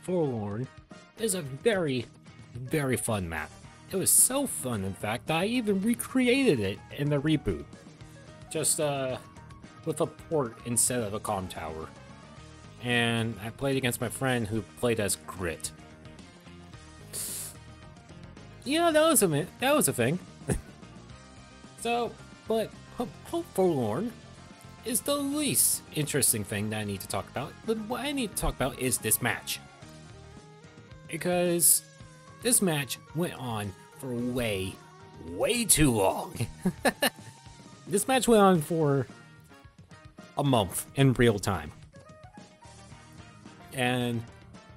Forlorn is a very, very fun map. It was so fun, in fact, that I even recreated it in the reboot. Just, with a port instead of a comm tower. And I played against my friend who played as Grit. Yeah, that was a thing. So, but Hope Forlorn is the least interesting thing that I need to talk about. What I need to talk about is this match. Because this match went on for way too long. This match went on for a month in real time. And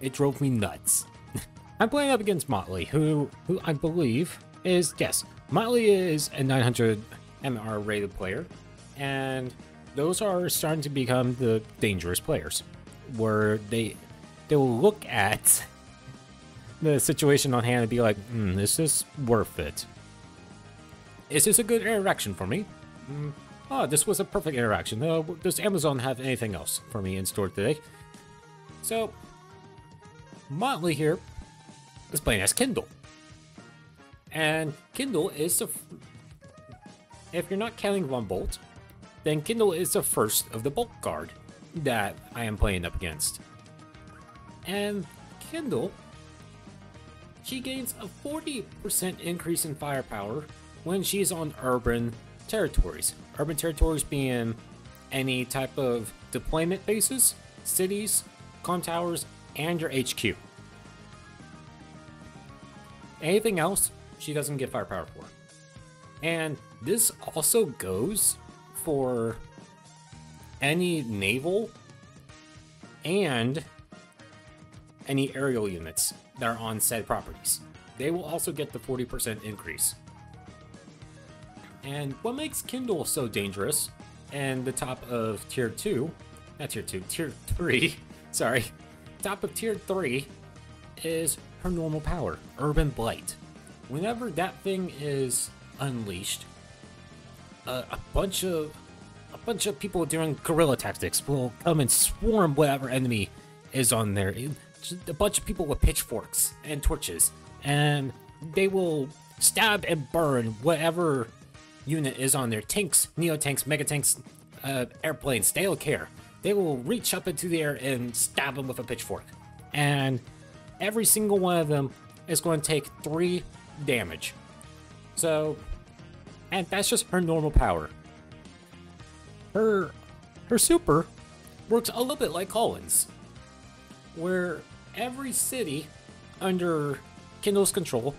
it drove me nuts. I'm playing up against Motley, who I believe is, yes, Motley is a 900 MR rated player, and those are starting to become the dangerous players, where they will look at the situation on hand and be like, is this worth it? Is this a good interaction for me? Oh, this was a perfect interaction. Does Amazon have anything else for me in store today? So, Motley here is playing as Kindle. And Kindle is the... If you're not counting Von Bolt, then Kindle is the first of the Bolt guard that I am playing up against. And Kindle, she gains a 40% increase in firepower when she's on urban territories. Urban territories being any type of deployment bases, cities, comm towers, and your HQ. Anything else, she doesn't get firepower for. And this also goes for any naval and any aerial units that are on said properties. They will also get the 40% increase. And what makes Kindle so dangerous and the top of tier 2, not tier 2, tier 3, sorry, top of tier 3 is her normal power, Urban Blight. Whenever that thing is unleashed, a bunch of people doing guerrilla tactics will come and swarm whatever enemy is on there. Just a bunch of people with pitchforks and torches, and they will stab and burn whatever unit is on there. Tanks, neo-tanks, mega-tanks, airplanes, they don't care. They will reach up into the air and stab them with a pitchfork. And every single one of them is going to take 3 damage. So, and that's just her normal power. Her super works a little bit like Collins, where every city under Kindle's control,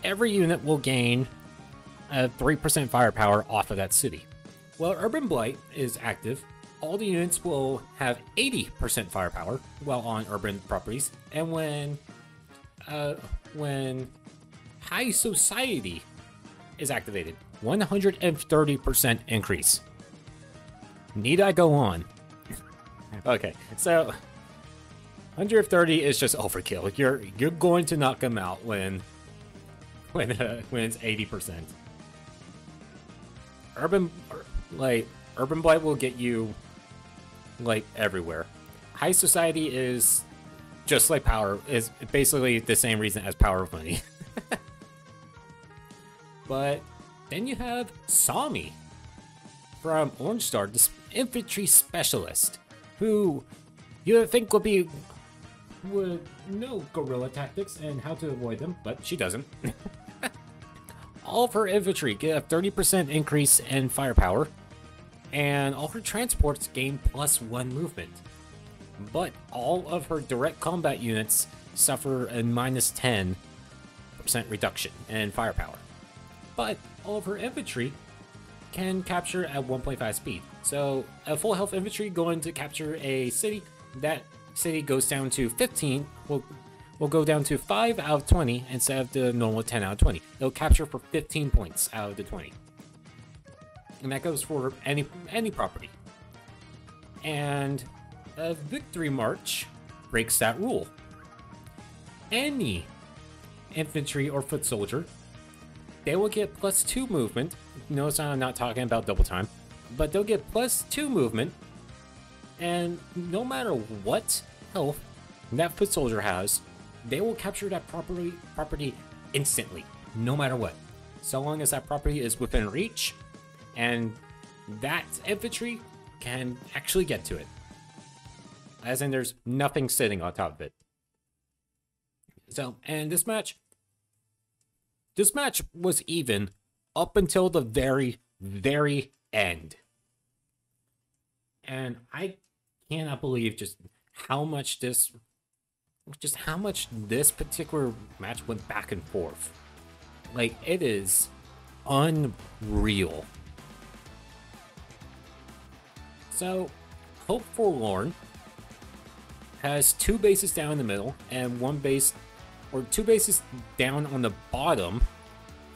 every unit will gain a 3% firepower off of that city. While Urban Blight is active, all the units will have 80% firepower while on urban properties, and when High Society is activated, 130% increase. Need I go on? Okay, so 130 is just overkill. You're going to knock them out when it's 80%. Urban Blight will get you like everywhere. High Society is just like Power, is basically the same reason as Power of Money. But then you have Sami from Orange Star, this infantry specialist, who you would think would know guerrilla tactics and how to avoid them, but she doesn't. All of her infantry get a 30% increase in firepower, and all her transports gain +1 movement. But all of her direct combat units suffer a -10% reduction in firepower. But all of her infantry can capture at 1.5 speed. So a full health infantry going to capture a city, that city goes down to 15, will go down to 5 out of 20 instead of the normal 10 out of 20. It'll capture for 15 points out of the 20. And that goes for any property. And a Victory March breaks that rule. Any infantry or foot soldier, they will get +2 movement. Notice I'm not talking about double time, but they'll get +2 movement, and no matter what health that foot soldier has, they will capture that property instantly, no matter what. So long as that property is within reach, and that infantry can actually get to it. As in, there's nothing sitting on top of it. So, and this match was even up until the very, very end. And I cannot believe just how much this particular match went back and forth. Like, it is unreal. So, Hope Forlorn has 2 bases down in the middle and 1 base, or 2 bases down on the bottom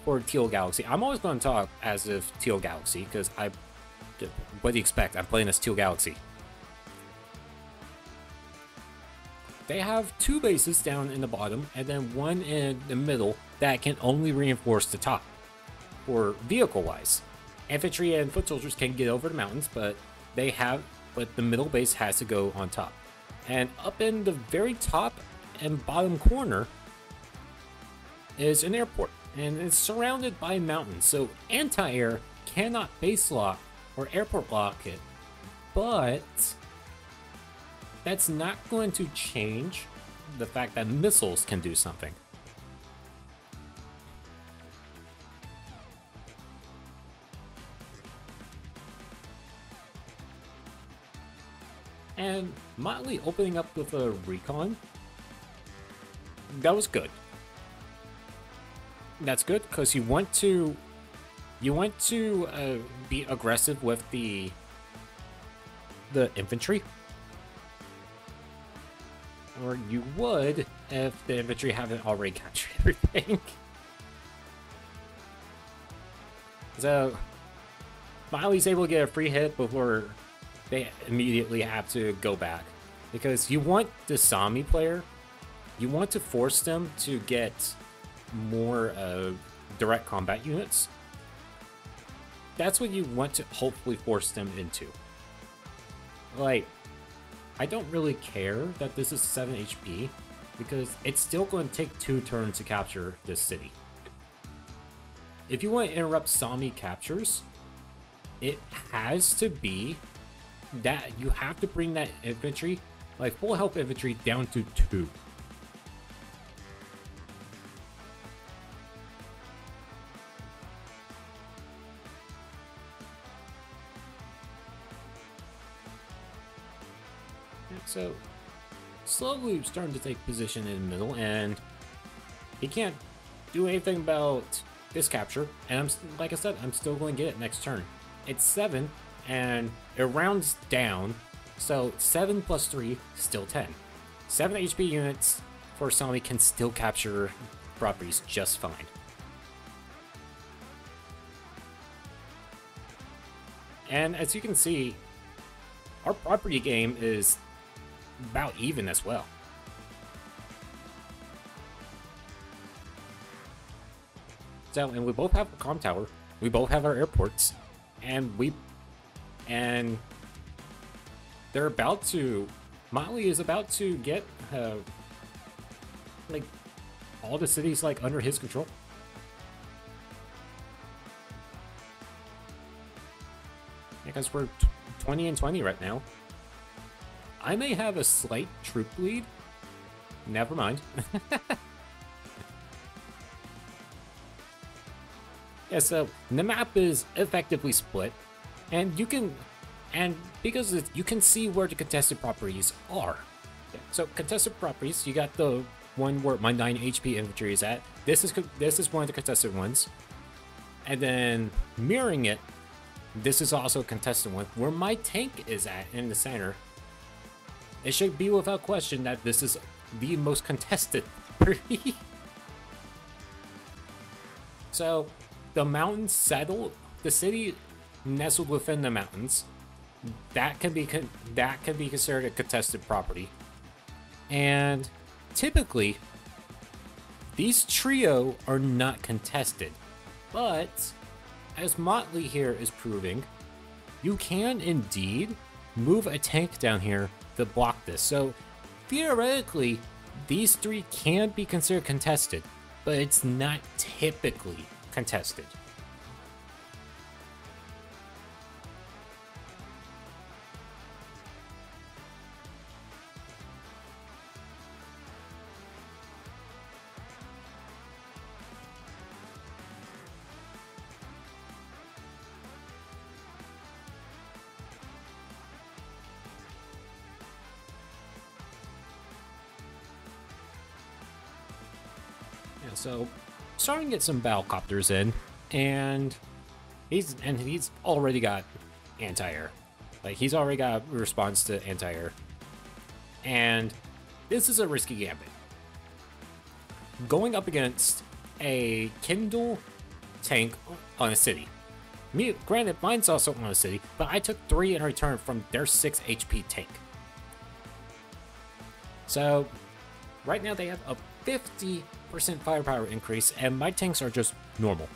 for Teal Galaxy. I'm always going to talk as if Teal Galaxy, because what do you expect? I'm playing as Teal Galaxy. They have 2 bases down in the bottom and then 1 in the middle that can only reinforce the top for vehicle-wise. Infantry and foot soldiers can get over the mountains, but the middle base has to go on top. And up in the very top and bottom corner is an airport, and it's surrounded by mountains, so anti-air cannot base lock or airport lock it, but that's not going to change the fact that missiles can do something. And Motley opening up with a recon, that was good. That's good because you want to be aggressive with the infantry, or you would if the infantry haven't already captured everything. So Miley's able to get a free hit before they immediately have to go back, because you want the Sami player, you want to force them to get more direct combat units. That's what you want to hopefully force them into. Like, I don't really care that this is 7 HP, because it's still going to take 2 turns to capture this city. If you want to interrupt Sami captures, it has to be that you have to bring that infantry, like full health infantry, down to 2. So, slowly starting to take position in the middle, and he can't do anything about this capture, and like I said, I'm still going to get it next turn. It's 7, and it rounds down, so 7 plus 3, still 10. 7 HP units for Sami can still capture properties just fine. And as you can see, our property game is about even as well. So, and we both have a comm tower, we both have our airports, and they're about to, Motley is about to get like all the cities like under his control. Because we're 20 and 20 right now. I may have a slight troop lead. Never mind. Yeah, so the map is effectively split, and you can, because you can see where the contested properties are. Yeah, so contested properties, you got the one where my 9 HP infantry is at. This is one of the contested ones, and then mirroring it, this is also a contested one where my tank is at in the center. It should be without question that this is the most contested property. So, the mountains settle, the city nestled within the mountains, that can be considered a contested property. And typically, these trio are not contested, but as Motley here is proving, you can indeed move a tank down here to block this. So theoretically, these three can be considered contested, but it's not typically contested. Yeah, so starting to get some battlecopters in, and he's already got anti-air. Like, he's already got a response to anti-air. And this is a risky gambit. Going up against a Kindle tank on a city. Granted, mine's also on a city, but I took 3 in return from their 6 HP tank. So, right now they have a 50% firepower increase, and my tanks are just normal.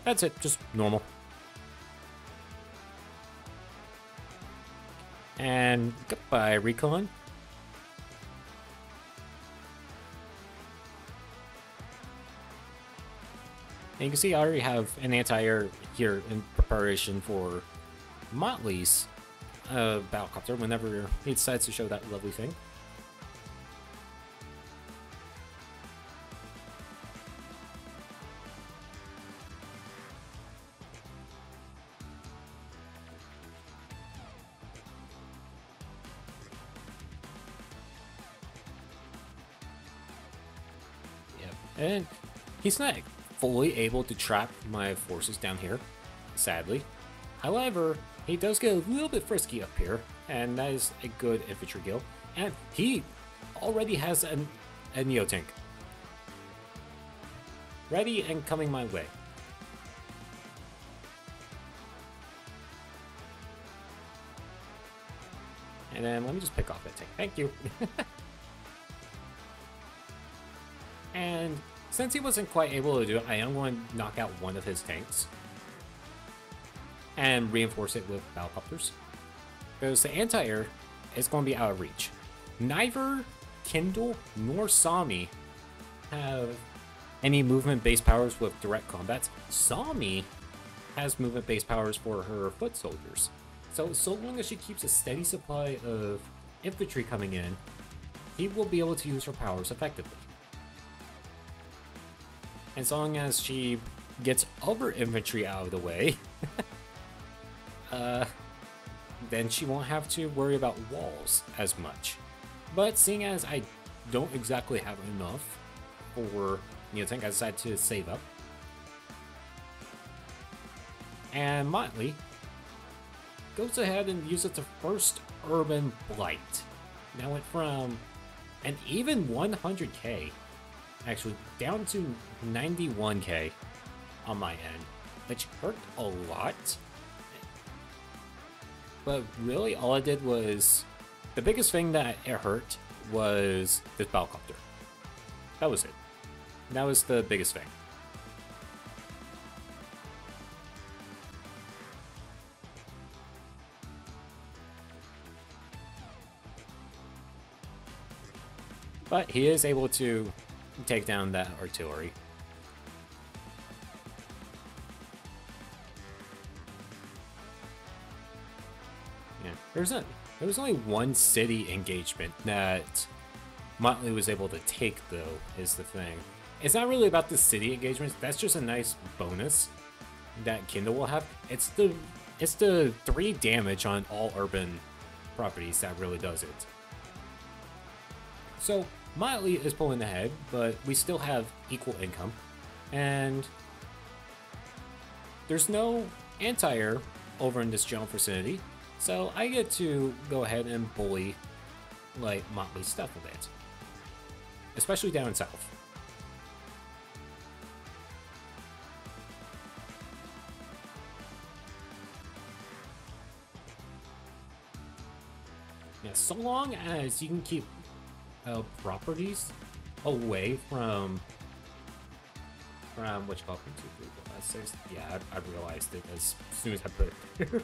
That's it, just normal. And goodbye, Recon. And you can see I already have an anti-air here in preparation for Motley's battlecopter whenever he decides to show that lovely thing. And he's not fully able to trap my forces down here, sadly. However, he does get a little bit frisky up here, and that is a good infantry guild. And he already has a Neo tank ready and coming my way. And then let me just pick off that tank. Thank you. And since he wasn't quite able to do it, I am going to knock out one of his tanks and reinforce it with battlecopters, because the anti-air is going to be out of reach. Neither Kindle nor Sami have any movement-based powers with direct combats. Sami has movement-based powers for her foot soldiers. So long as she keeps a steady supply of infantry coming in, he will be able to use her powers effectively. As long as she gets other infantry out of the way, then she won't have to worry about walls as much. But seeing as I don't exactly have enough for Neo tank, I decided to save up. And Motley goes ahead and uses the first Urban Blight. Now went from an even 100k, actually down to 91k on my end, which hurt a lot. But really, all I did was, the biggest thing that it hurt was this battlecopter. That was it. That was the biggest thing. But he is able to take down that artillery. Yeah, there was only one city engagement that Motley was able to take, though, is the thing. It's not really about the city engagements. That's just a nice bonus that Kindle will have. It's the 3 damage on all urban properties that really does it. So Motley is pulling ahead, but we still have equal income, and there's no anti-air over in this general vicinity, so I get to go ahead and bully like Motley's stuff a bit, especially down south. Yeah, so long as you can keep properties away from what you call it, 2, 3, 4, 5, 6. Yeah, I realized it as soon as I put it there.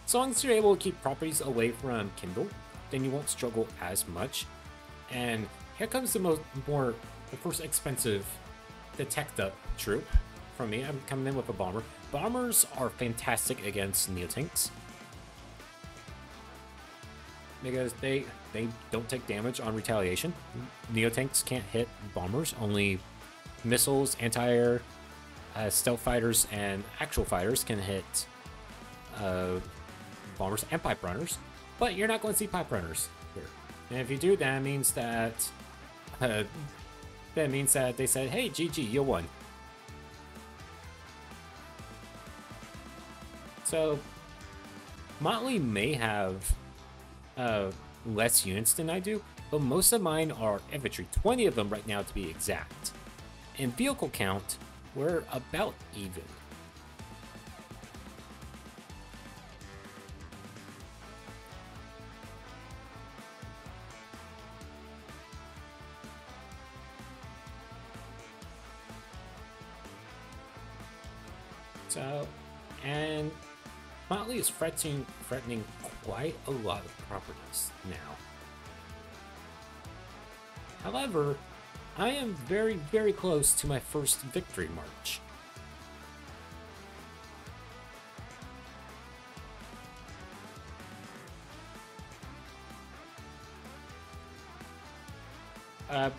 As long as you're able to keep properties away from Kindle, then you won't struggle as much. And here comes the first expensive detect up troop from me. I'm coming in with a bomber. Bombers are fantastic against Neotanks because they don't take damage on retaliation. Neotanks can't hit bombers, only missiles, anti-air, stealth fighters, and actual fighters can hit bombers and pipe runners. But you're not going to see pipe runners here. And if you do, that means that they said, "Hey, GG, you won." So Motley may have less units than I do, but most of mine are infantry. 20 of them right now, to be exact. In vehicle count, we're about even. So, and Motley is threatening quite a lot of properties now. However, I am very, very close to my first victory march.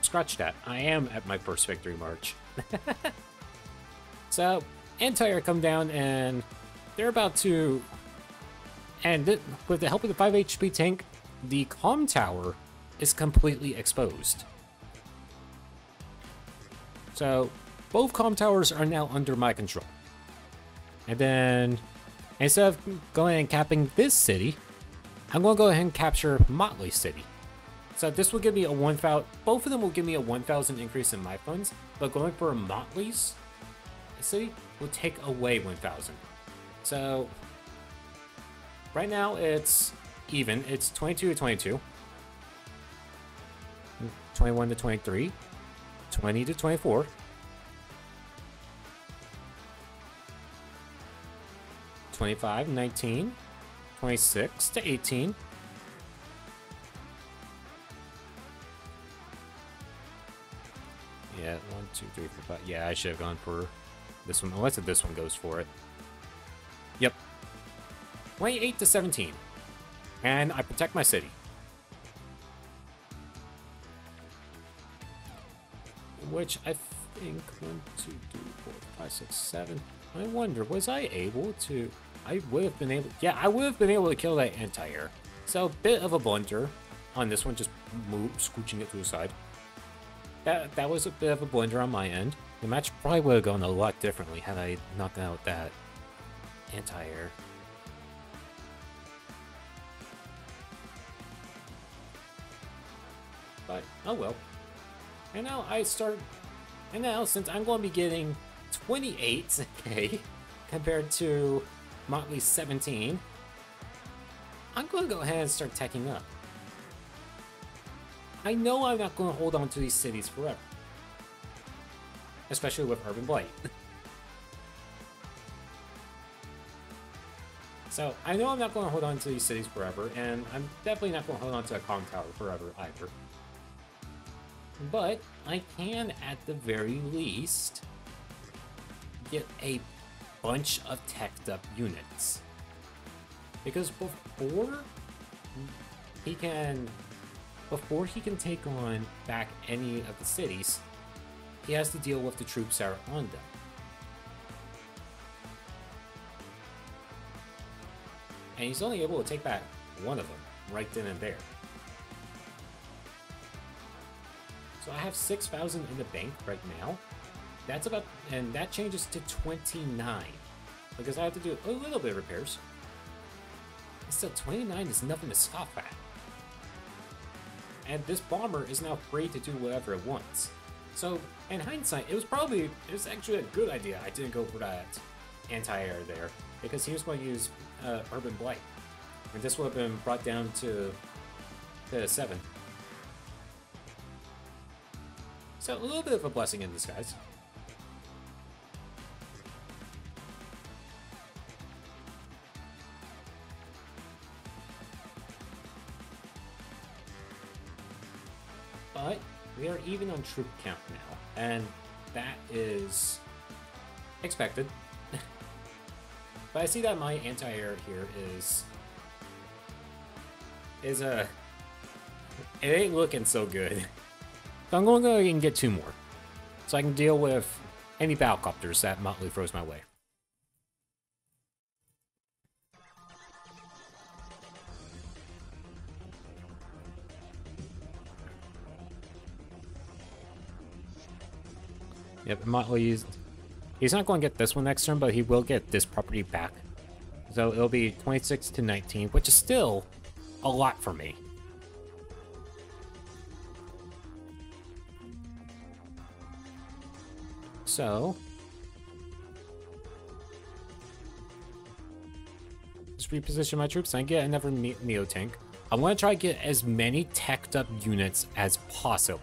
Scratch that. I am at my first victory march. So, Anti-Air come down and they're about to... And with the help of the 5 HP tank, the comm tower is completely exposed. So, both comm towers are now under my control. And then, instead of going and capping this city, I'm going to go ahead and capture Motley City. So this will give me a 1,000, both of them will give me a 1,000 increase in my funds, but going for Motley's city will take away 1,000. So, right now it's even, it's 22 to 22, 21 to 23, 20 to 24, 25, 19, 26 to 18, yeah, 1, 2, 3, 4, 5, yeah, I should have gone for this one, unless this one goes for it. Yep. 28 to 17. And I protect my city. Which I think 1, 2, 3, 4, 5, 6, 7. I wonder, was I able to... I would have been able... Yeah, I would have been able to kill that anti-air. So, bit of a blunder on this one, just scooching it to the side. That was a bit of a blunder on my end. The match probably would have gone a lot differently had I knocked out that anti-air. But, oh well. And now since I'm going to be getting 28k compared to Motley's 17, I'm going to go ahead and start teching up. I know I'm not going to hold on to these cities forever. Especially with Urban Blight. So, I know I'm not going to hold on to these cities forever, and I'm definitely not going to hold on to a comm tower forever either. But, I can, at the very least, get a bunch of teched up units. Because before he can take on back any of the cities, he has to deal with the troops that are on them. And he's only able to take back one of them right then and there. So I have 6,000 in the bank right now. That's about, and that changes to 29 because I have to do a little bit of repairs. Still, 29 is nothing to scoff at. And this bomber is now free to do whatever it wants. So, in hindsight, it was actually a good idea I didn't go for that anti-air there, because he was going to use Urban Blight. And this would have been brought down to 7. So, a little bit of a blessing in disguise. But we are even on troop count now, and that is expected. But I see that my anti-air here is it ain't looking so good. So I'm going to go ahead and get 2 more, so I can deal with any battlecopters that Motley throws my way. Yep, Motley, he's not going to get this one next turn, but he will get this property back. So it'll be 26 to 19, which is still a lot for me. So just reposition my troops and I get another Neo tank. I want to try to get as many teched up units as possible,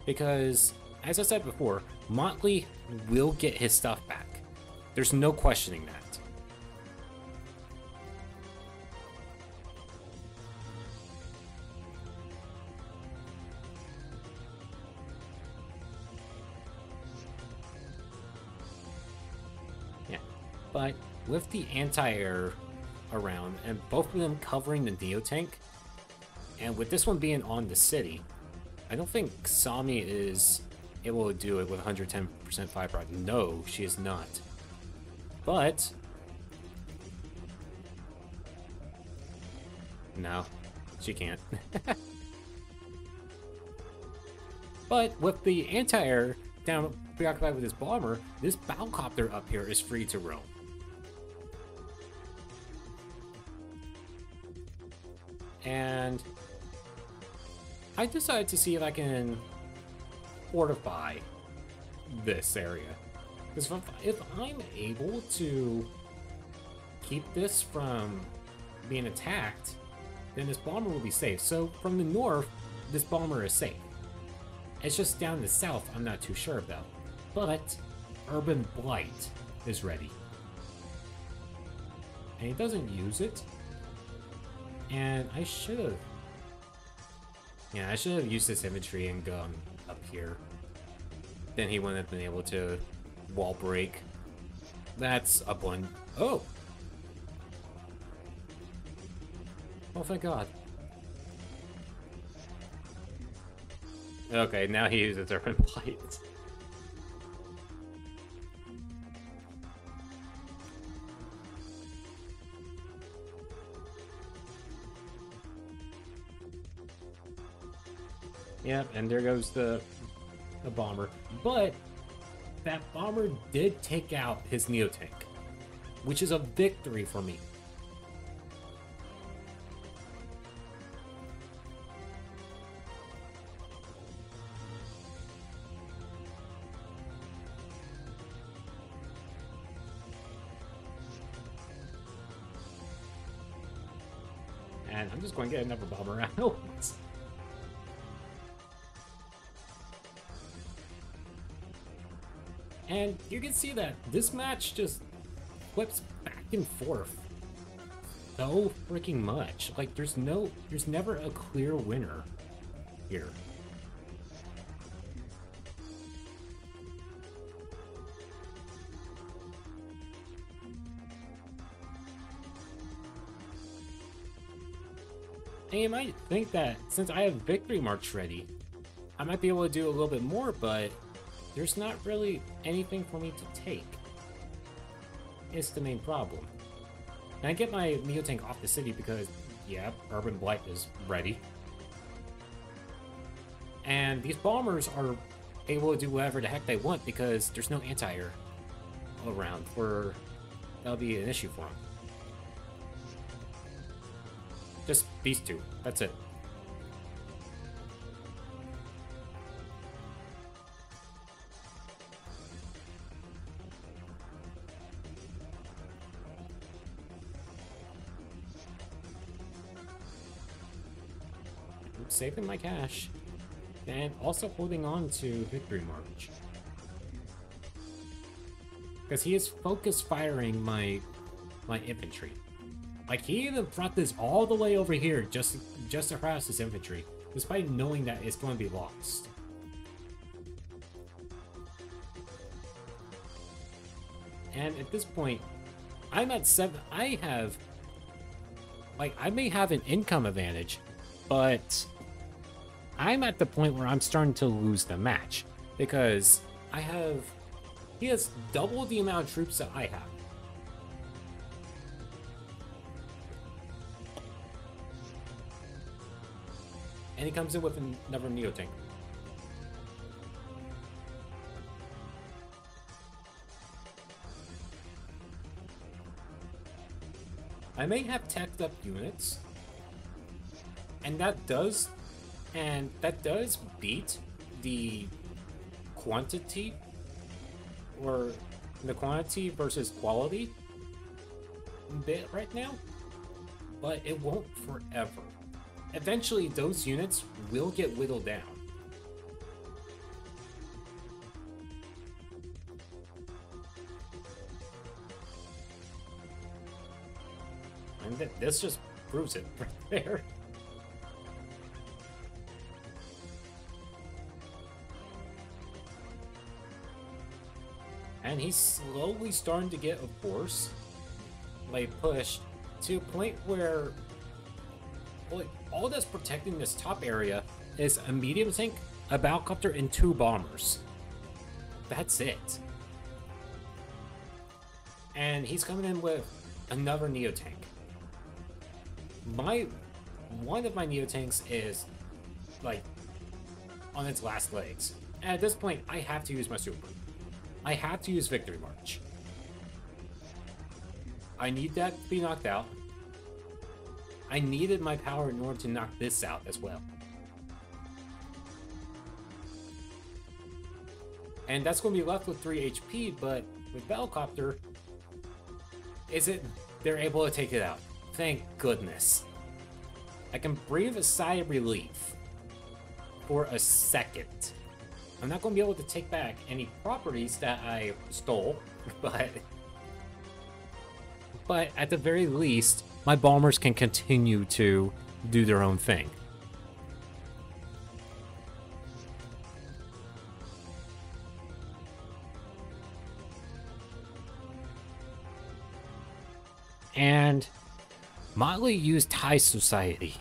because as I said before, Motley will get his stuff back. There's no questioning that. Yeah, but with the anti-air around and both of them covering the Neo tank, and with this one being on the city, I don't think Sami is able to do it with 110% fire prod. No, she is not. But no, she can't. But with the anti-air down preoccupied with this bomber, this battlecopter up here is free to roam. And I decided to see if I can fortify this area. Because if I'm able to keep this from being attacked, then this bomber will be safe. So from the north, this bomber is safe. It's just down the south I'm not too sure about. But Urban Blight is ready. And he doesn't use it. And I should have... Yeah, I should have used this infantry and gone up here. Then he wouldn't have been able to wall break. That's a one. Oh! Oh, thank God. Okay, now he uses Urban Blight. Yep, and there goes the bomber. But that bomber did take out his Neo tank, which is a victory for me. And I'm just going to get another bomber out. And you can see that this match just flips back and forth so freaking much. Like there's never a clear winner here. And you might think that since I have Victory March ready, I might be able to do a little bit more, but there's not really anything for me to take. It's the main problem. And I get my Neo tank off the city because, yeah, Urban Blight is ready. And these bombers are able to do whatever the heck they want because there's no anti-air around where that'll be an issue for them. Just these two. That's it. Saving my cash and also holding on to Victory March because he is focus firing my infantry. Like he even brought this all the way over here just to harass his infantry. despite knowing that it's going to be lost. And at this point, I'm at 7. I have, like, I may have an income advantage, but I'm at the point where I'm starting to lose the match because he has double the amount of troops that I have. And he comes in with another Neo Tank. I may have teched up units, and that does beat the quantity, or the quantity versus quality bit right now, but it won't forever. Eventually, those units will get whittled down. And this just proves it right there. And he's slowly starting to get a force, like, pushed to a point where, like, all that's protecting this top area is a medium tank, a battlecopter, and 2 bombers. That's it. And he's coming in with another Neo tank. One of my Neo tanks is, like, on its last legs. And at this point, I have to use my super. I have to use Victory March. I need that to be knocked out. I needed my power in order to knock this out as well. And that's going to be left with 3 HP, but with Battlecopter, they're able to take it out. Thank goodness. I can breathe a sigh of relief for a second. I'm not going to be able to take back any properties that I stole, but at the very least, my bombers can continue to do their own thing. And Motley used High Society.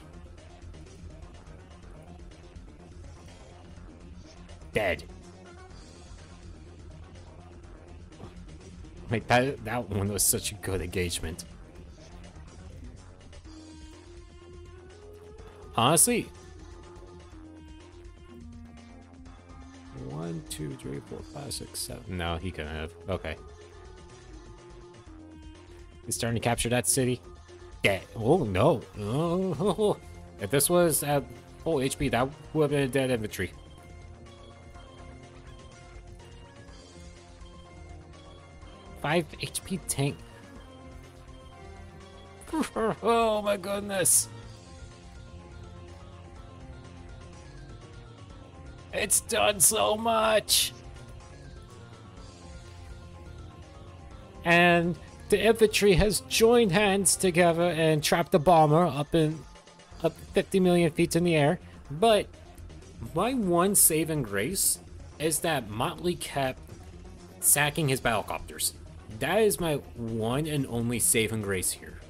Dead. Like, that one was such a good engagement. Honestly, 1, 2, 3, 4, 5, 6, 7. No, he couldn't have. Okay. He's starting to capture that city. Dead. Oh, no. Oh. If this was at full HP, that would have been a dead infantry. Five HP tank. Oh my goodness. It's done so much. And the infantry has joined hands together and trapped the bomber up 50 million feet in the air. But my one saving grace is that Motley kept sacking his battlecopters. That is my one and only saving grace here.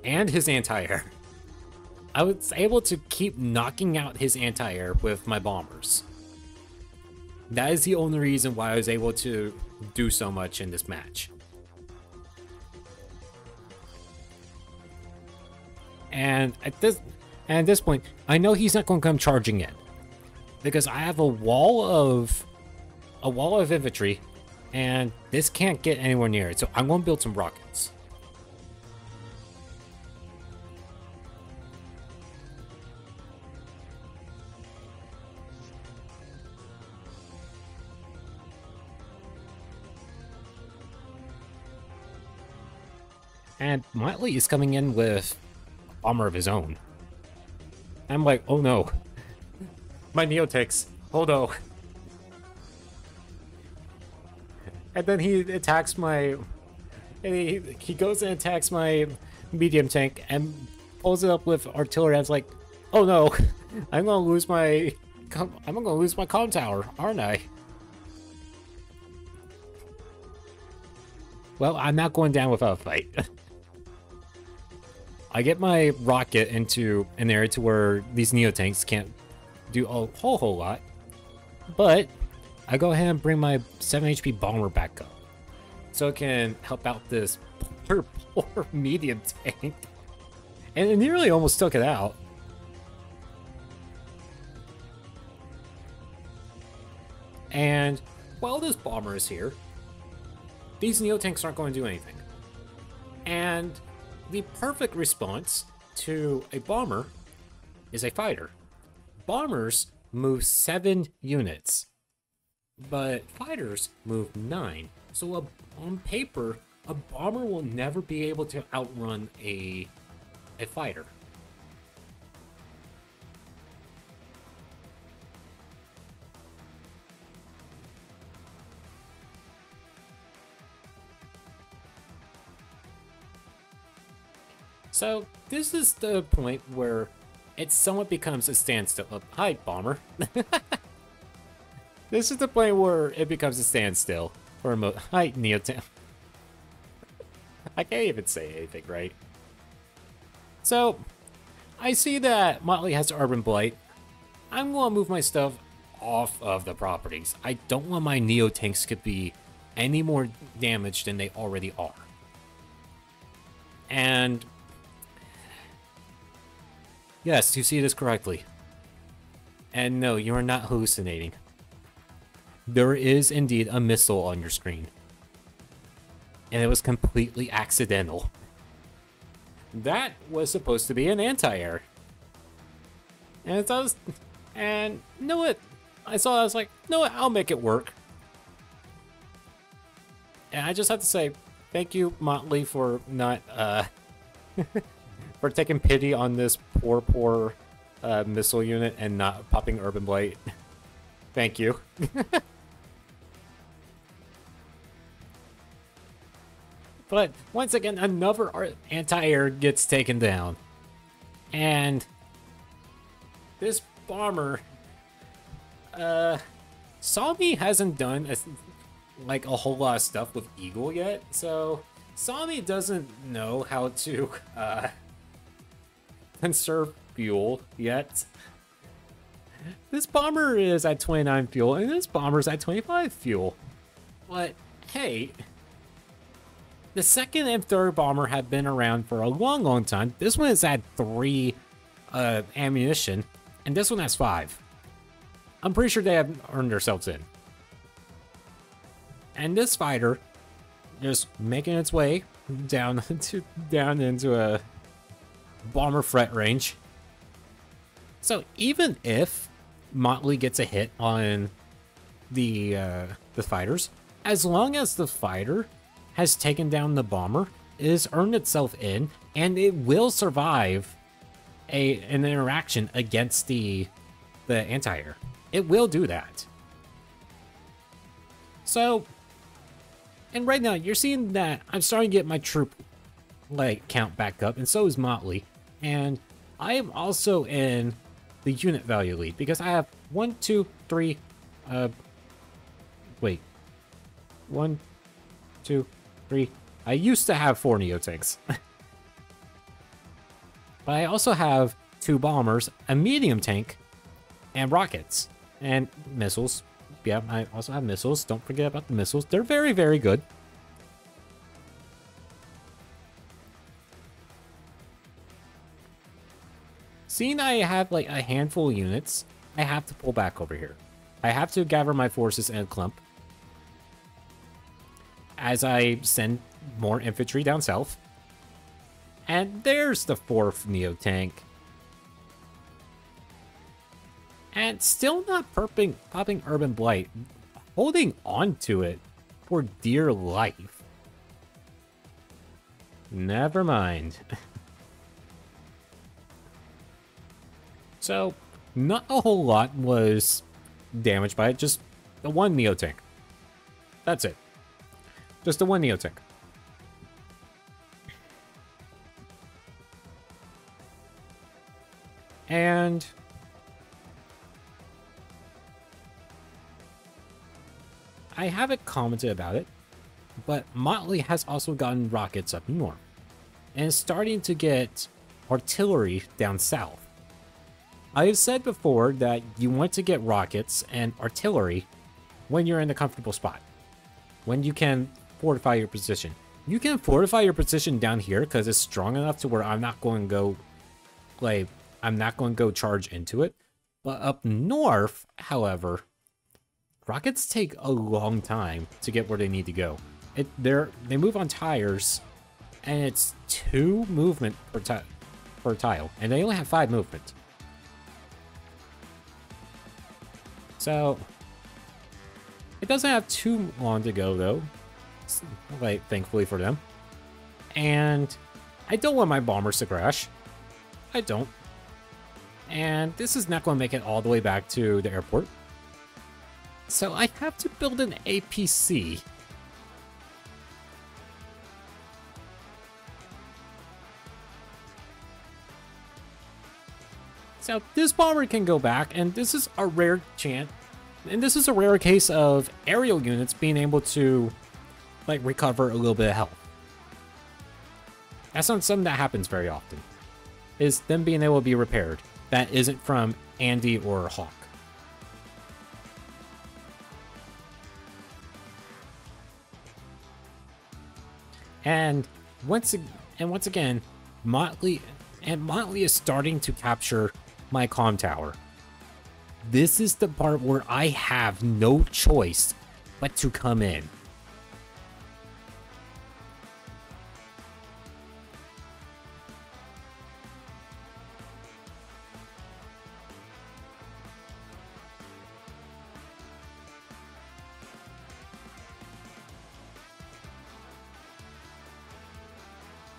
And his anti-air. I was able to keep knocking out his anti-air with my bombers. That is the only reason why I was able to do so much in this match. And at this point, I know he's not going to come charging in, because I have a wall of infantry, and this can't get anywhere near it. So I'm going to build some rockets. And Motley is coming in with a bomber of his own. I'm like, oh no. My Neotics. Oh no. And then he attacks my... He goes and attacks my medium tank and pulls it up with artillery. I was like, oh no, I'm gonna lose my comm tower, aren't I? Well, I'm not going down without a fight. I get my rocket into an area to where these Neo-Tanks can't do a whole lot. But I go ahead and bring my 7 HP bomber back up, so it can help out this poor medium tank. And it nearly almost took it out. And while this bomber is here, these Neo-Tanks aren't going to do anything. And the perfect response to a bomber is a fighter. Bombers move 7 units, but fighters move 9. So on paper, a bomber will never be able to outrun a fighter. So this is the point where it somewhat becomes a standstill. Hi, bomber. This is the point where it becomes a standstill for a hi, Neotan. I can't even say anything, right? So, I see that Motley has Urban Blight. I'm going to move my stuff off of the properties. I don't want my Neo-Tanks to be any more damaged than they already are. And yes, you see this correctly. And no, you are not hallucinating. There is indeed a missile on your screen. And it was completely accidental. That was supposed to be an anti-air. And it does. And you know what? I saw it, I was like, no, I'll make it work. And I just have to say, thank you, Motley, for not, for taking pity on this poor missile unit and not popping Urban Blight. Thank you. But once again, another anti-air gets taken down. And this bomber, Sami hasn't done a whole lot of stuff with Eagle yet, so Sami doesn't know how to conserve fuel yet. This bomber is at 29 fuel, and this bomber's at 25 fuel. But hey, the second and third bomber have been around for a long time. This one is at 3 ammunition, and this one has 5. I'm pretty sure they have earned themselves in. And this fighter just making its way down into a bomber threat range. So even if Motley gets a hit on the fighters, as long as the fighter has taken down the bomber, it has earned itself in, and it will survive an interaction against the anti-air. It will do that. So, and right now you're seeing that I'm starting to get my troop count back up, and so is Motley. And I am also in the unit value lead because I have 1, 2, 3. Wait. 1, 2, 3. I used to have 4 Neo-Tanks. But I also have 2 bombers, a medium tank, and rockets. And missiles. Yeah, I also have missiles. Don't forget about the missiles. They're very, very good. Seeing I have a handful of units, I have to pull back over here. I have to gather my forces in a clump as I send more infantry down south. And there's the 4th Neo-Tank. And still not popping Urban Blight. Holding on to it for dear life. Never mind. So, not a whole lot was damaged by it. Just the 1 Neo-Tank. That's it. Just the 1 Neo-Tank. And I haven't commented about it, but Motley has also gotten rockets up north and is starting to get artillery down south. I have said before that you want to get rockets and artillery when you're in a comfortable spot, when you can fortify your position. You can fortify your position down here because it's strong enough to where I'm not going to go charge into it. But up north, however, rockets take a long time to get where they need to go. They move on tires, and it's 2 movement per tile, and they only have 5 movement. So it doesn't have too long to go, though, like, thankfully for them. And I don't want my bombers to crash. I don't. And this is not going to make it all the way back to the airport. So I have to build an APC. So this bomber can go back, and this is a rare chance. And this is a rare case of aerial units being able to, like, recover a little bit of health. That's not something that happens very often, is them being able to be repaired. That isn't from Andy or Hawk. And once again, Motley is starting to capture my comm tower. This is the part where I have no choice but to come in.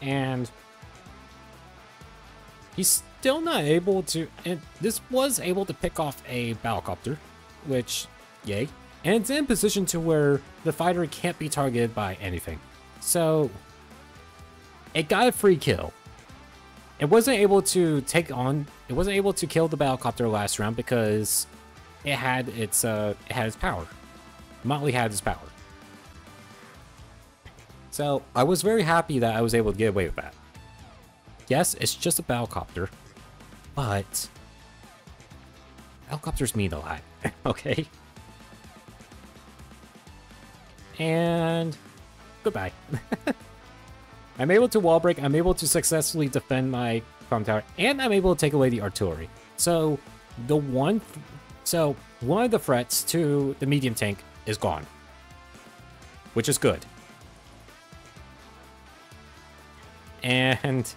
And he's still not able to, and this was able to pick off a battlecopter, which, yay. And it's in position to where the fighter can't be targeted by anything. So it got a free kill. It wasn't able to kill the battlecopter last round because it had its power. Motley had its power. So I was very happy that I was able to get away with that. Yes, it's just a battlecopter, but battlecopters mean a lot, okay? And goodbye. I'm able to wall break, I'm able to successfully defend my comm tower, and I'm able to take away the artillery. So one of the threats to the medium tank is gone, which is good. And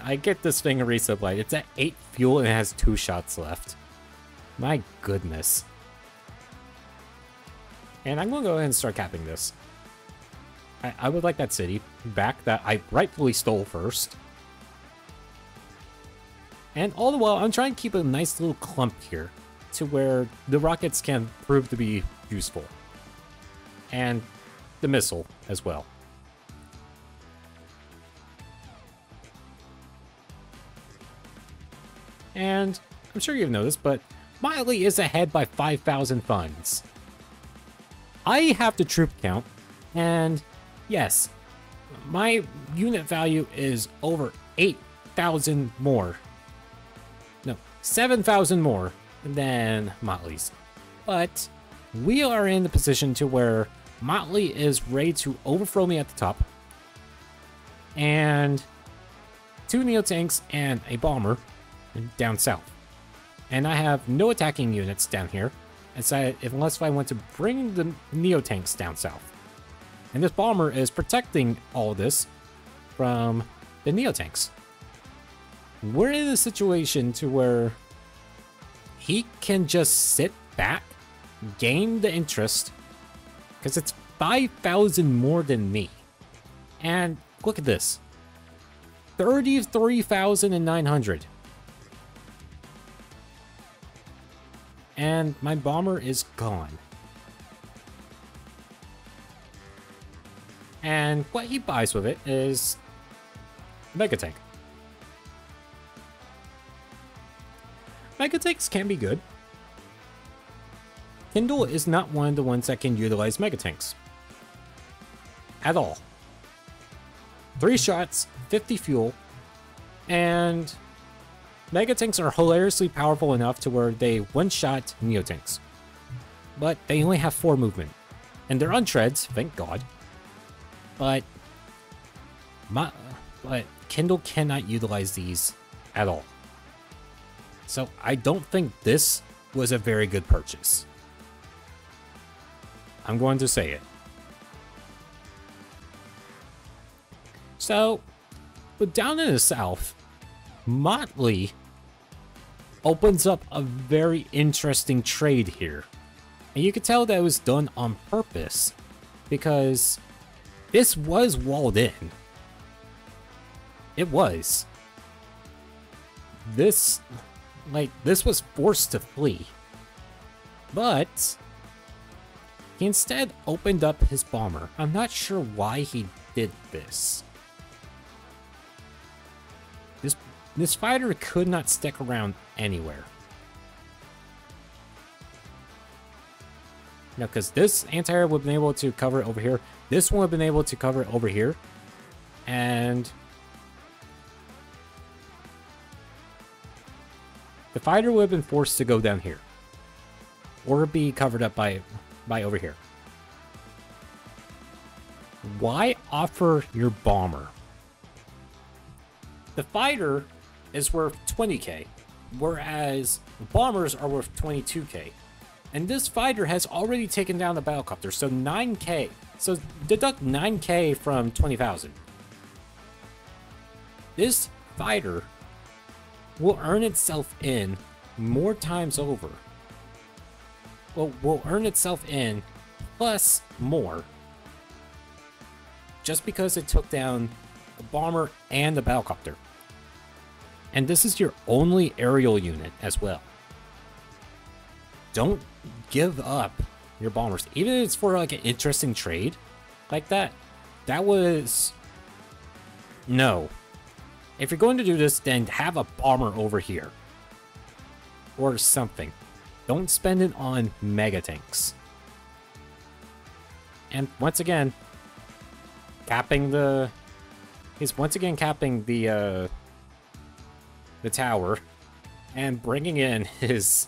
I get this thing a resupply. It's at 8 fuel and it has 2 shots left. My goodness. And I'm going to go ahead and start capping this. I would like that city back that I rightfully stole first. And all the while, I'm trying to keep a nice little clump here to where the rockets can prove to be useful. And the missile as well. And I'm sure you've noticed, but Motley is ahead by 5,000 funds. I have the troop count, and yes, my unit value is over 8,000 more. No, 7,000 more than Motley's. But we are in the position to where Motley is ready to overthrow me at the top. And 2 Neo-Tanks and a bomber down south. And I have no attacking units down here, unless I want to bring the Neo-Tanks down south. And this bomber is protecting all this from the Neo-Tanks. We're in a situation to where he can just sit back, gain the interest, because it's 5,000 more than me. And look at this. 33,900. And my bomber is gone. And what he buys with it is Mega Tank. Mega tanks can be good. Kindle is not one of the ones that can utilize mega tanks. At all. 3 shots, 50 fuel, and mega tanks are hilariously powerful enough to where they one-shot Neotanks. But they only have 4 movement. And they're on treads, thank God. But Kindle cannot utilize these at all. So I don't think this was a very good purchase. I'm going to say it. So, but down in the south, Motley opens up a very interesting trade here. And you can tell that it was done on purpose, because this was walled in. It was. This was forced to flee. But he instead opened up his bomber. I'm not sure why he did this. This fighter could not stick around anywhere. No, because this anti-air would have been able to cover it over here. This one would have been able to cover it over here. And the fighter would have been forced to go down here. Or be covered up by over here. Why offer your bomber? The fighter is worth 20k, whereas the bombers are worth 22k. And this fighter has already taken down the battlecopter, so 9k. So deduct 9k from 20,000. This fighter will earn itself in more times over. Well, will earn itself in plus more. Just because it took down the bomber and the battlecopter. And this is your only aerial unit as well. Don't give up your bombers. Even if it's for like an interesting trade like that. That was... No. If you're going to do this, then have a bomber over here. Or something. Don't spend it on mega tanks. And once again, capping the... He's once again capping the tower and bringing in his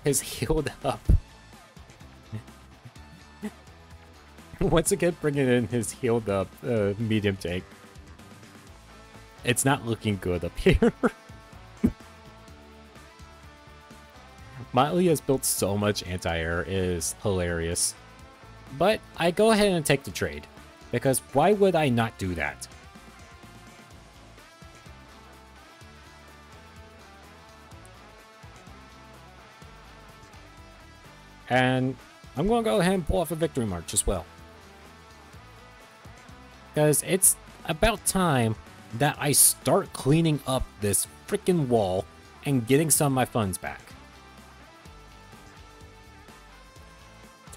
healed up. Once again, bringing in his healed up medium tank. It's not looking good up here. Motley has built so much anti-air, it is hilarious. But I go ahead and take the trade, because why would I not do that? And I'm going to go ahead and pull off a victory march as well. Because it's about time that I start cleaning up this freaking wall and getting some of my funds back.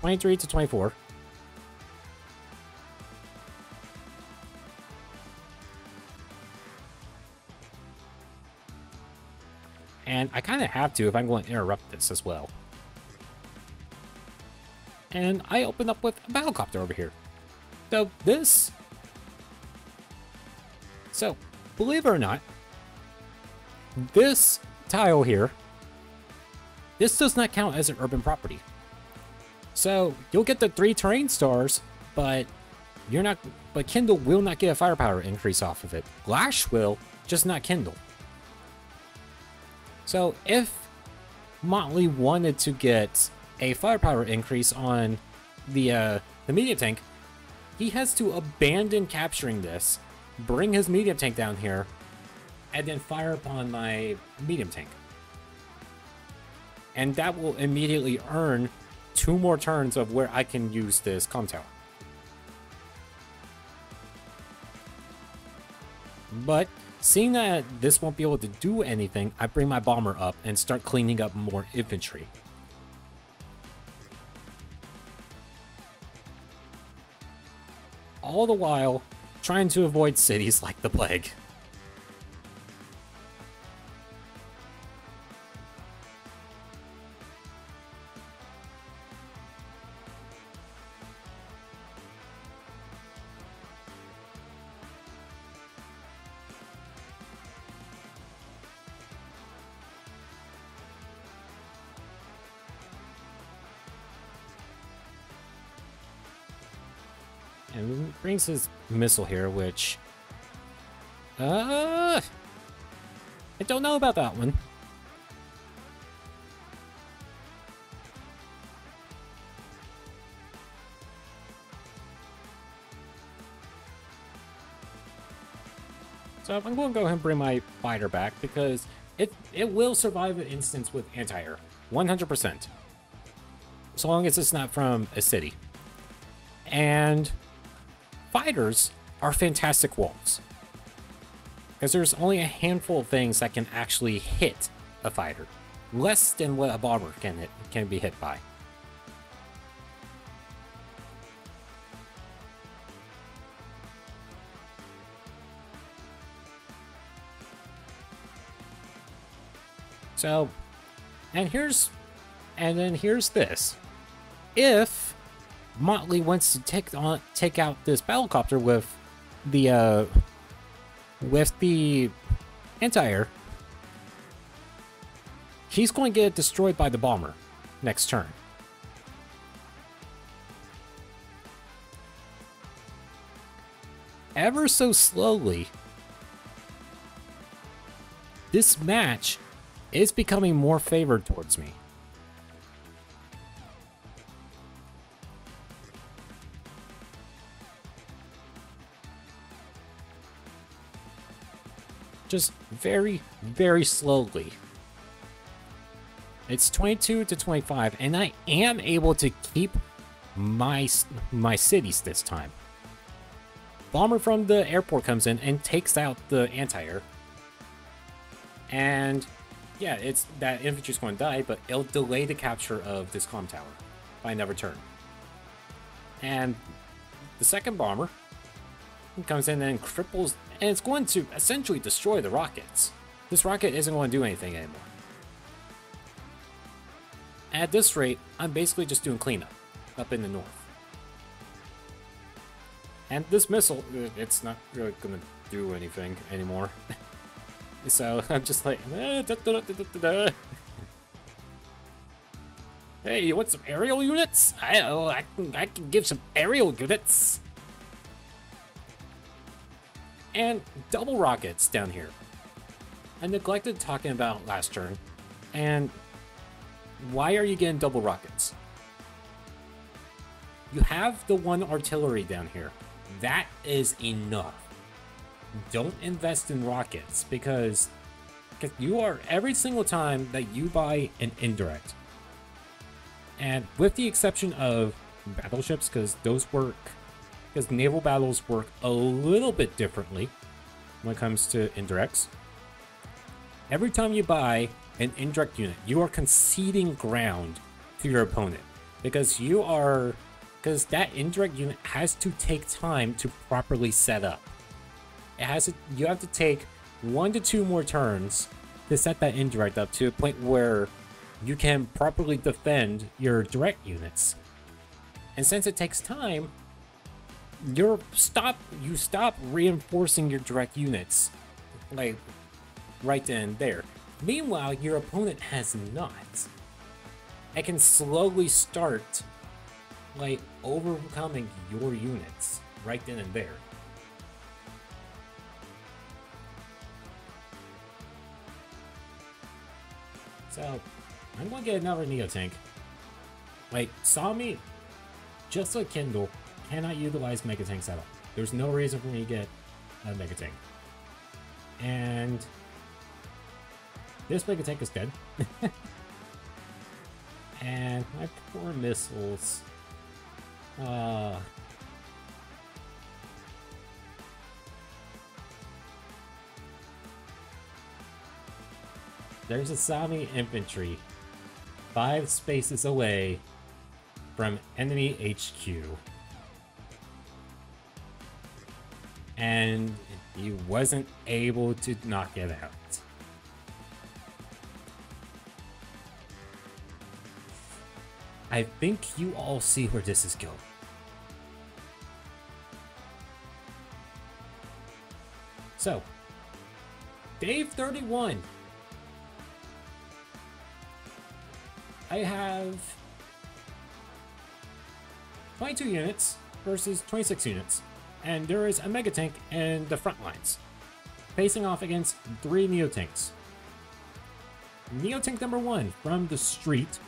23 to 24. And I kind of have to if I'm going to interrupt this as well. And I open up with a battlecopter over here. So this... So, believe it or not, this tile here, this does not count as an urban property. So, you'll get the 3 terrain stars, but you're not... But Kindle will not get a firepower increase off of it. Lash will, just not Kindle. So, if Motley wanted to get a firepower increase on the medium tank, he has to abandon capturing this, bring his medium tank down here, and then fire upon my medium tank. And that will immediately earn 2 more turns of where I can use this comm tower. But seeing that this won't be able to do anything, I bring my bomber up and start cleaning up more infantry. All the while, trying to avoid cities like the plague. And brings his missile here, which... I don't know about that one. So I'm going to go ahead and bring my fighter back because it will survive an instance with anti-air. 100%. So long as it's not from a city. And fighters are fantastic walls. Because there's only a handful of things that can actually hit a fighter. Less than what a bomber can be hit by. So, and then here's this. If Motley wants to take out this battlecopter with the anti-air, he's going to get destroyed by the bomber next turn. Ever so slowly, this match is becoming more favored towards me. Just very, very slowly. It's 22 to 25, and I am able to keep my cities this time. Bomber from the airport comes in and takes out the anti-air. And yeah, that infantry's going to die, but it'll delay the capture of this comm tower by another turn. And the second bomber comes in and cripples, and it's going to essentially destroy the rockets. This rocket isn't going to do anything anymore. At this rate, I'm basically just doing cleanup up in the north. And this missile, it's not really going to do anything anymore. So I'm just like, hey, you want some aerial units? I can give some aerial units. And double rockets down here. I neglected talking about last turn. And why are you getting double rockets? You have the one artillery down here. That is enough. Don't invest in rockets because you are, every single time that you buy an indirect, and with the exception of battleships, because naval battles work a little bit differently when it comes to indirects. Every time you buy an indirect unit, you are conceding ground to your opponent because that indirect unit has to take time to properly set up. You have to take 1 to 2 more turns to set that indirect up to a point where you can properly defend your direct units. And since it takes time, you stop reinforcing your direct units, like right then and there. Meanwhile, your opponent has not. It can slowly start like overcoming your units right then and there. So, I'm going to get another Neo tank. Like, Sami, just like Kindle, cannot utilize Mega Tank setup. There's no reason for me to get a Mega Tank. And this Mega Tank is dead. And my poor missiles. There's a Sami infantry 5 spaces away from enemy HQ. And he wasn't able to knock it out. I think you all see where this is going. So, Dave 31. I have 22 units versus 26 units, and there is a Mega Tank in the front lines, facing off against 3 Neo-Tanks. Neo-Tank number 1 from the street,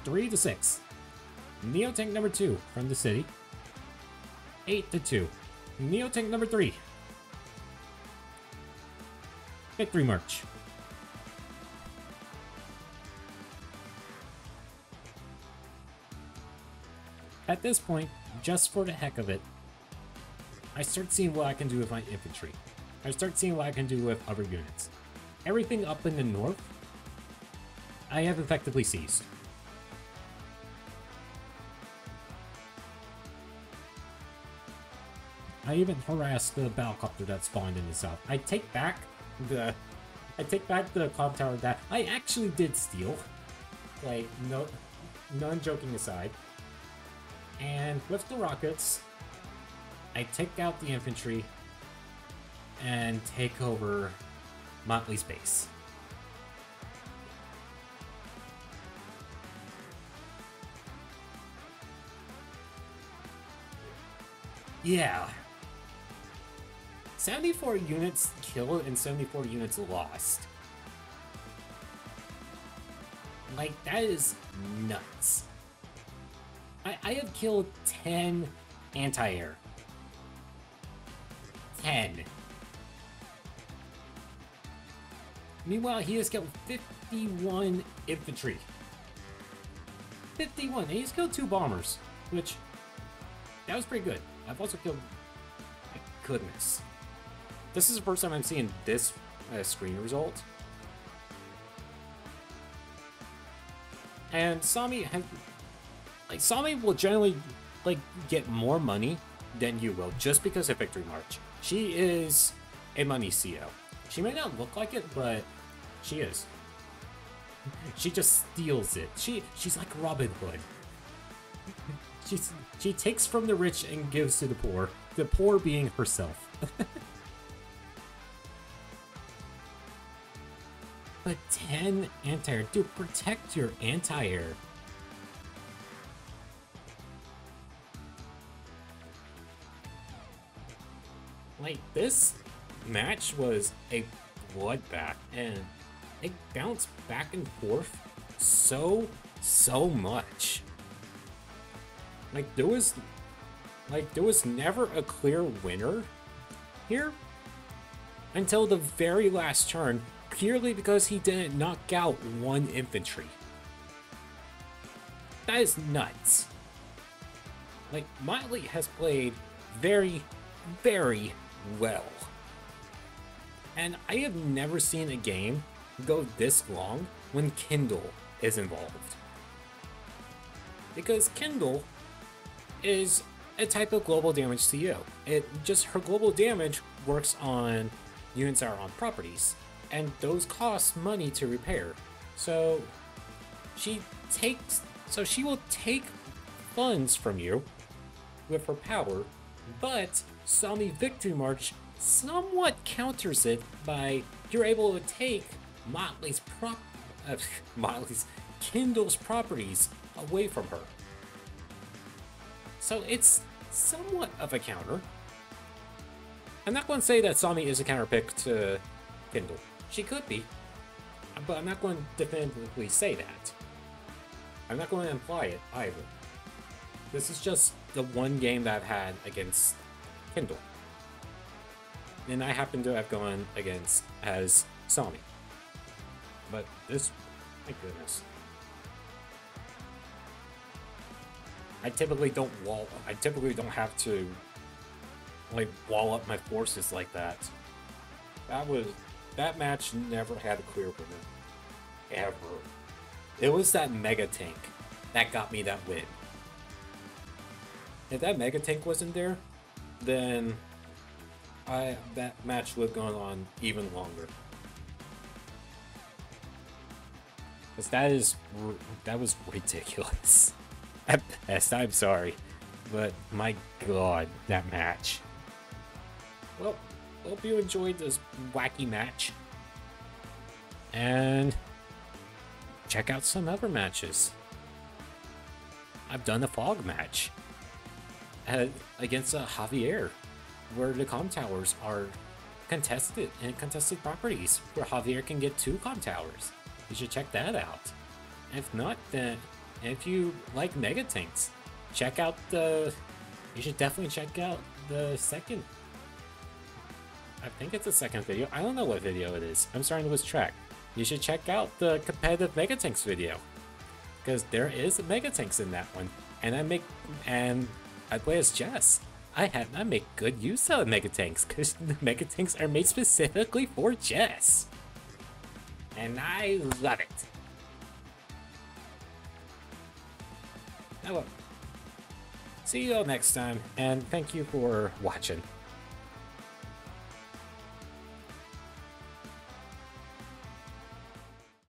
3-6. Neo-Tank number 2 from the city, 8-2. Neo-Tank number 3, Victory March. At this point, just for the heck of it, I start seeing what I can do with my infantry. I start seeing what I can do with other units. Everything up in the north, I have effectively seized. I even harassed the battlecopter that spawned in the south. I take back the clock tower that I actually did steal. Like, no, none joking aside. And with the rockets, I take out the infantry and take over Motley's base. Yeah. 74 units killed and 74 units lost. Like, that is nuts. I have killed 10 anti-air. 10. Meanwhile, he has killed 51 infantry. 51, and he's killed 2 bombers, which, that was pretty good. I've also killed, my goodness. This is the first time I'm seeing this screen result. And Sami has, like, Sami will generally, like, get more money than you will, just because of Victory March. She is a money CO. She may not look like it, but she is. She just steals it. She's like Robin Hood. She takes from the rich and gives to the poor being herself. But 10 anti-air. Dude, protect your anti-air. Like, this match was a bloodbath, and it bounced back and forth so much. Like, there was never a clear winner here until the very last turn, purely because he didn't knock out 1 infantry. That is nuts. Like, Motley has played very, very well. And I have never seen a game go this long when Kindle is involved. Because Kindle is a type of global damage CO. Her global damage works on units that are on properties, and those cost money to repair. So she will take funds from you with her power, but Sami Victory March somewhat counters it by you're able to take Kindle's properties away from her. So it's somewhat of a counter. I'm not going to say that Sami is a counter pick to Kindle. She could be, but I'm not going to definitively say that. I'm not going to imply it either. This is just the one game that I've had against Kindle. And I happen to have gone against as Sami. But this, my goodness. I typically don't have to, like, wall up my forces like that. That match never had a clear winner. Ever. It was that Mega Tank that got me that win. If that Mega Tank wasn't there, then that match would have gone on even longer. Because that was ridiculous. At best, I'm sorry. But my god, that match. Well, hope you enjoyed this wacky match. And check out some other matches. I've done a fog match. against Javier, where the comm towers are contested and contested properties, where Javier can get 2 comm towers. You should check that out. If not, then if you like Mega Tanks, check out the. You should definitely check out the second. I think it's the second video. I don't know what video it is. I'm starting to lose track. You should check out the competitive Mega Tanks video, because there is Mega Tanks in that one, and I play as Jess. I make good use of Mega Tanks, because the Mega Tanks are made specifically for Jess, and I love it. Oh well. See you all next time, and thank you for watching.